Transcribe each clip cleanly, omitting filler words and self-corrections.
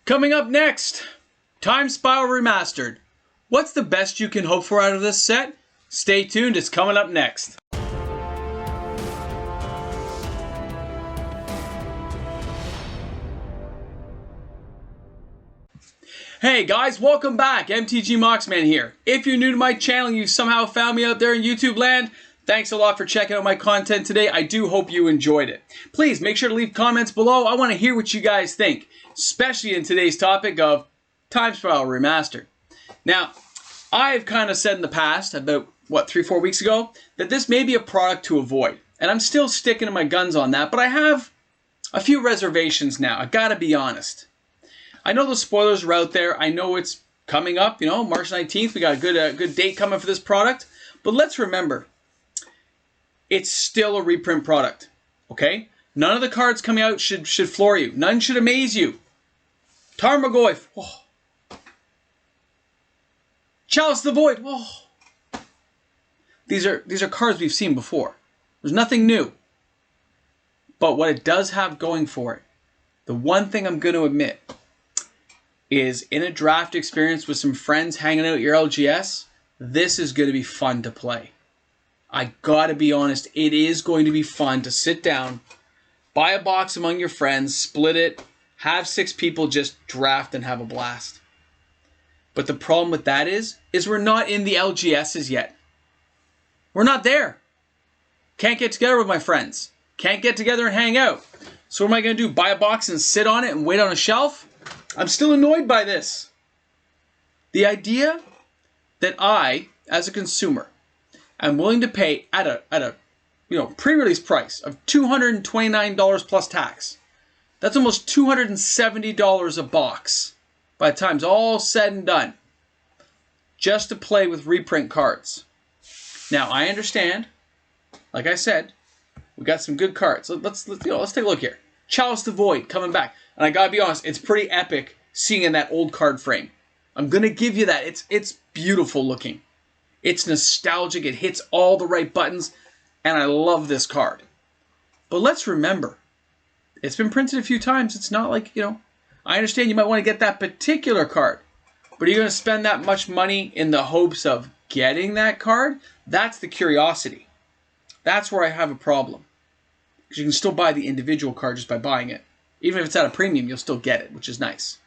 Coming up next, Time Spiral Remastered. What's the best you can hope for out of this set? Stay tuned, it's coming up next. Hey guys, welcome back. MTG Moxman here. If you're new to my channel and you somehow found me out there in YouTube land, thanks a lot for checking out my content today. I do hope you enjoyed it. Please make sure to leave comments below. I want to hear what you guys think, especially in today's topic of Time Spiral Remastered. Now, I've kind of said in the past, about, 3-4 weeks ago, that this may be a product to avoid. And I'm still sticking to my guns on that, but I have a few reservations now. I gotta be honest. I know the spoilers are out there. I know it's coming up, March 19th. We got a good date coming for this product. But let's remember, it's still a reprint product, okay? None of the cards coming out should floor you. None should amaze you. Tarmogoyf, oh. Chalice the Void, oh. These are cards we've seen before. There's nothing new. But what it does have going for it, the one thing I'm going to admit, is in a draft experience with some friends hanging out at your LGS, this is going to be fun to play. I gotta be honest, it is going to be fun to sit down, buy a box among your friends, split it, have 6 people just draft and have a blast. But the problem with that is we're not in the LGSs yet. We're not there. Can't get together with my friends. Can't get together and hang out. So what am I going to do? Buy a box and sit on it and wait on a shelf? I'm still annoyed by this. The idea that I, as a consumer, am willing to pay at a pre-release price of $229 plus tax. That's almost $270 a box by the time it's all said and done, just to play with reprint cards. Now I understand, like I said, we got some good cards. Let's take a look here. Chalice the Void coming back. And I gotta be honest, it's pretty epic seeing in that old card frame. I'm gonna give you that. It's beautiful looking. It's nostalgic. It hits all the right buttons. And I love this card. But let's remember, it's been printed a few times. It's not like, I understand you might want to get that particular card. But are you going to spend that much money in the hopes of getting that card? That's the curiosity. That's where I have a problem. Because you can still buy the individual card just by buying it. Even if it's at a premium, you'll still get it, which is nice.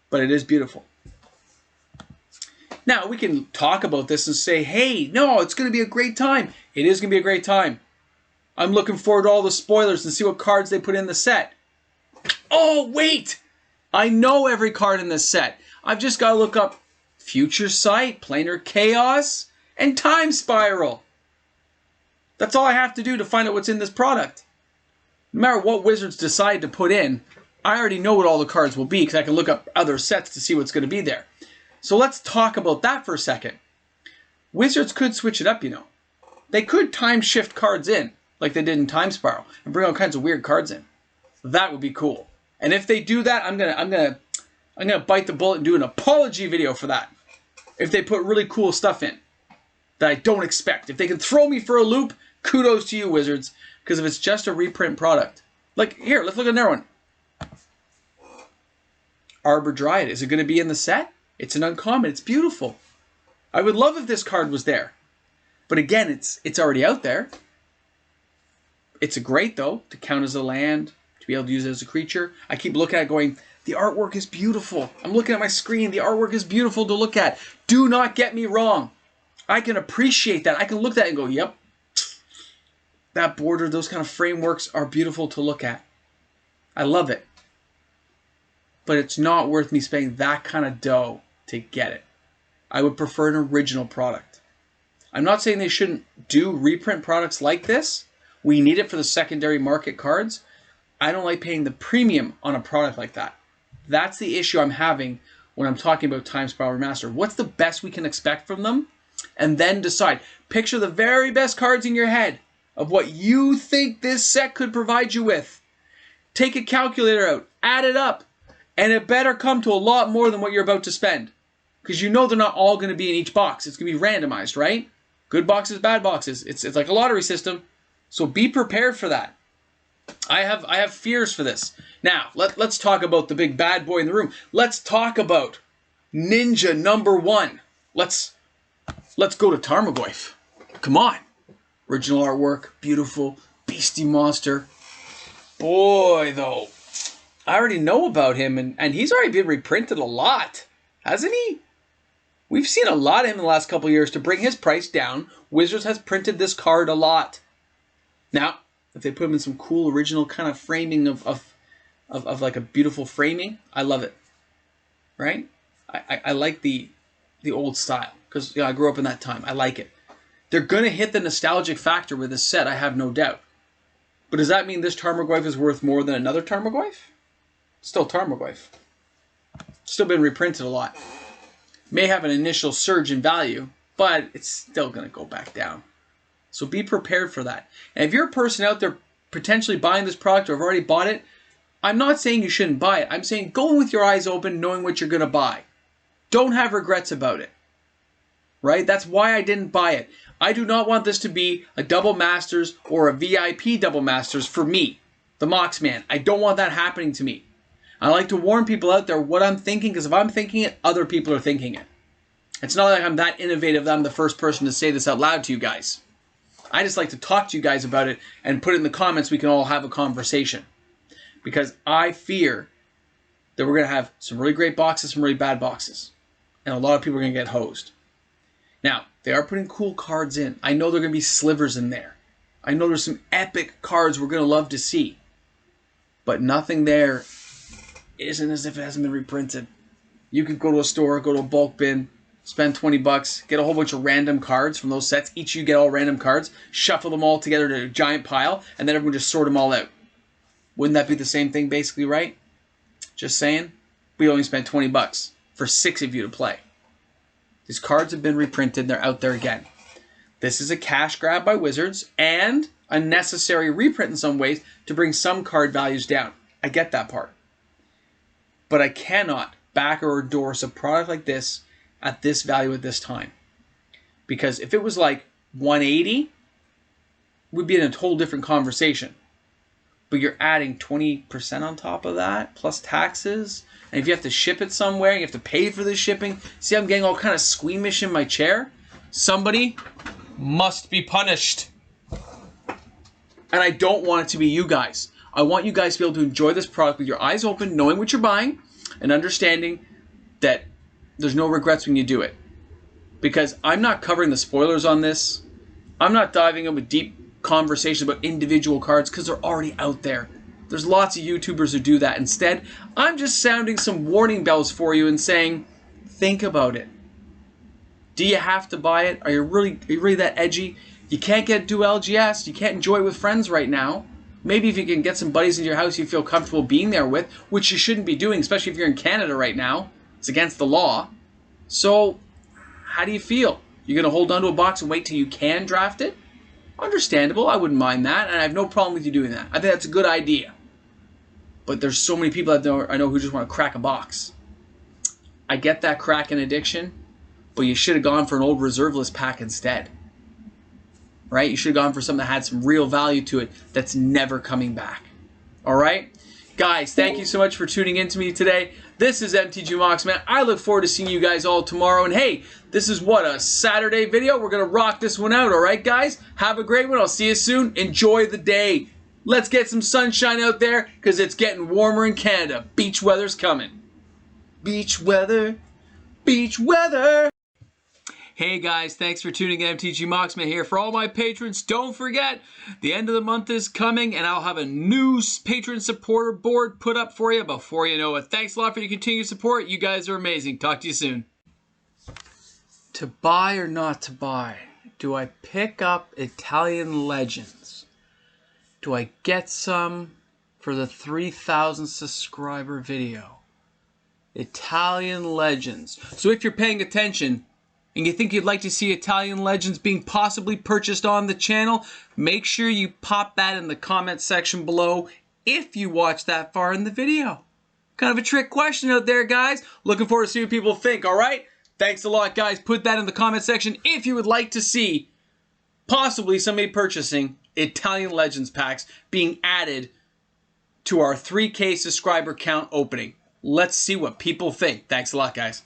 But it is beautiful. Now, we can talk about this and say, hey, no, it's going to be a great time. It is going to be a great time. I'm looking forward to all the spoilers and see what cards they put in the set. Oh, wait! I know every card in this set. I've just got to look up Future Sight, Planar Chaos, and Time Spiral. That's all I have to do to find out what's in this product. No matter what Wizards decide to put in, I already know what all the cards will be because I can look up other sets to see what's going to be there. So let's talk about that for a second. Wizards could switch it up, They could time shift cards in, like they did in Time Spiral, and bring all kinds of weird cards in. That would be cool. And if they do that, I'm gonna bite the bullet and do an apology video for that. If they put really cool stuff in that I don't expect. If they can throw me for a loop, kudos to you, Wizards. Because if it's just a reprint product. Like, here, let's look at another one. Arbor Dryad. Is it going to be in the set? It's an uncommon. It's beautiful. I would love if this card was there. But again, it's already out there. It's a great, though, to count as a land, to be able to use it as a creature. I keep looking at it going, the artwork is beautiful. I'm looking at my screen. The artwork is beautiful to look at. Do not get me wrong. I can appreciate that. I can look at that and go, yep. That border, those kind of frameworks are beautiful to look at. I love it. But it's not worth me spending that kind of dough to get it. I would prefer an original product. I'm not saying they shouldn't do reprint products like this. We need it for the secondary market cards. I don't like paying the premium on a product like that. That's the issue I'm having when I'm talking about Time Spiral Remastered. What's the best we can expect from them? And then decide. Picture the very best cards in your head of what you think this set could provide you with. Take a calculator out. Add it up. And it better come to a lot more than what you're about to spend. Because you know they're not all going to be in each box. It's going to be randomized, right? Good boxes, bad boxes. It's like a lottery system. So be prepared for that. I have fears for this. Now, let's talk about the big bad boy in the room. Let's talk about Ninja #1. Let's go to Tarmogoyf. Come on. Original artwork, beautiful, beastie monster. Boy, though, I already know about him, and he's already been reprinted a lot, hasn't he? We've seen a lot of him in the last couple of years to bring his price down. Wizards has printed this card a lot. Now, if they put him in some cool original kind of framing of like a beautiful framing, I love it. Right? I like the old style because I grew up in that time. I like it. They're going to hit the nostalgic factor with this set, I have no doubt. But does that mean this Tarmogoyf is worth more than another Tarmogoyf? Still Tarmogoyf. Still been reprinted a lot. May have an initial surge in value, but it's still going to go back down. So be prepared for that. And if you're a person out there potentially buying this product or have already bought it, I'm not saying you shouldn't buy it. I'm saying go in with your eyes open, knowing what you're going to buy. Don't have regrets about it. Right? That's why I didn't buy it. I do not want this to be a double masters or a VIP double masters for me, the Moxman. I don't want that happening to me. I like to warn people out there what I'm thinking, because if I'm thinking it, other people are thinking it. It's not like I'm that innovative that I'm the first person to say this out loud to you guys. I just like to talk to you guys about it and put it in the comments. We can all have a conversation. Because I fear that we're going to have some really great boxes, some really bad boxes. And a lot of people are going to get hosed. Now, they are putting cool cards in. I know there are going to be slivers in there. I know there's some epic cards we're going to love to see. But nothing there isn't as if it hasn't been reprinted. You could go to a store, go to a bulk bin, spend 20 bucks, get a whole bunch of random cards from those sets. Each of you get all random cards, shuffle them all together to a giant pile, and then everyone just sort them all out. Wouldn't that be the same thing basically, right? Just saying. We only spent 20 bucks for 6 of you to play. These cards have been reprinted. They're out there again. This is a cash grab by Wizards and a necessary reprint in some ways to bring some card values down. I get that part. But I cannot back or endorse a product like this at this value at this time. Because if it was like 180, we'd be in a whole different conversation. But you're adding 20% on top of that, plus taxes. And if you have to ship it somewhere, you have to pay for the shipping. See, I'm getting all kind of squeamish in my chair. Somebody must be punished. And I don't want it to be you guys. I want you guys to be able to enjoy this product with your eyes open, knowing what you're buying, and understanding that there's no regrets when you do it. Because I'm not covering the spoilers on this. I'm not diving into deep conversations about individual cards because they're already out there. There's lots of YouTubers who do that. Instead, I'm just sounding some warning bells for you and saying, think about it. Do you have to buy it? Are you really that edgy? You can't get dual LGS. You can't enjoy it with friends right now. Maybe if you can get some buddies into your house you feel comfortable being there with, which you shouldn't be doing, especially if you're in Canada right now. It's against the law. So, how do you feel? You're going to hold on to a box and wait till you can draft it? Understandable. I wouldn't mind that, and I have no problem with you doing that. I think that's a good idea. But there's so many people out there I know who just want to crack a box. I get that cracking addiction, but you should have gone for an old reserve list pack instead. Right? You should have gone for something that had some real value to it that's never coming back. Alright? Guys, thank you so much for tuning in to me today. This is MTG Moxman. I look forward to seeing you guys all tomorrow. And hey, this is what, a Saturday video? We're going to rock this one out, alright guys? Have a great one. I'll see you soon. Enjoy the day. Let's get some sunshine out there because it's getting warmer in Canada. Beach weather's coming. Beach weather. Beach weather. Hey guys, thanks for tuning in. MTG Moxman here. For all my patrons, don't forget, the end of the month is coming and I'll have a new patron supporter board put up for you before you know it. Thanks a lot for your continued support. You guys are amazing. Talk to you soon. To buy or not to buy? Do I pick up Italian Legends? Do I get some for the 3,000 subscriber video? Italian Legends. So if you're paying attention, and you think you'd like to see Italian Legends being possibly purchased on the channel, make sure you pop that in the comment section below if you watch that far in the video. Kind of a trick question out there, guys. Looking forward to seeing what people think, alright? Thanks a lot, guys. Put that in the comment section if you would like to see possibly somebody purchasing Italian Legends packs being added to our 3K subscriber count opening. Let's see what people think. Thanks a lot, guys.